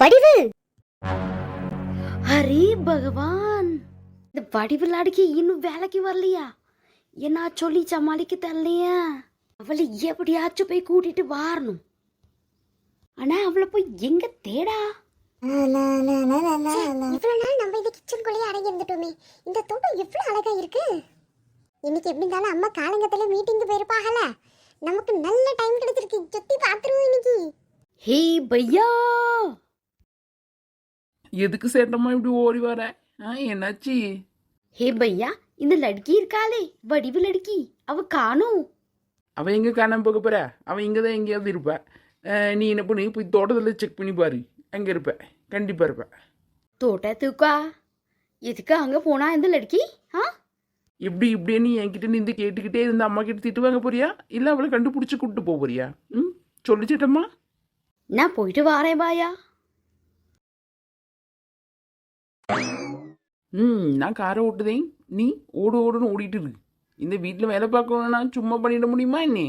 வடிவு. Array பகவான், இந்த வடிவு லாடிக்கு இன்னும் வேலைக்கு வரலையா? என்ன சொல்லி சமாளிக்க தெரியலையா? அவளை எப்படியாச்சும் போய் கூட்டிட்டு வரணும். ஆனா அவளை போய் எங்க தேடா? இவ்வளவு நாள் நம்ம இந்த கிச்சனுக்குள்ளேயே அடங்கி இருந்துட்டோமே. இந்த தோட்டம் எவ்வளவு அழகா இருக்கு. இன்னைக்கு எப்படி இருந்தாலும் அம்மா காலங்கத்துல மீட்டிங்கு போயிருப்பாங்கல, நமக்கு நல்ல டைம் கிடைச்சிருக்கு. சுத்தி பாத்துருவோம் இன்னைக்கு. ஹே பையா, எதுக்கு சேட்டமா இப்படி ஓடி வர? என்னாச்சு? ஹே பையா, இந்த லடுக்கி இருக்காளே வடிவு லடுக்கி, அவ காணும். அவ எங்க காணாம போக போற? அவ இங்கதான் எங்கேயாவது இருப்ப. நீ என்ன பண்ணி போய் தோட்டத்துல செக் பண்ணி பாரு, அங்க இருப்ப, கண்டிப்பா இருப்ப. தோட்டத்துக்கா? எதுக்கு அங்க போனா இந்த லடுக்கி? இப்படின்னு என்கிட்ட நின்று கேட்டுக்கிட்டே இருந்த அம்மா கிட்ட திட்டு வாங்க போறியா, இல்ல அவளை கண்டுபிடிச்சு கூப்பிட்டு போக போறியா? சொல்லிச்சிட்டம்மா. நான் போயிட்டு வாரேன் பாயா. நான் காரை ஓட்டுதேன், நீ ஓடுன்னு ஓடிட்டு இருக்கு. இந்த வீட்டில் வேலை பார்க்கணும்னா சும்மா பண்ணிட முடியுமா என்ன?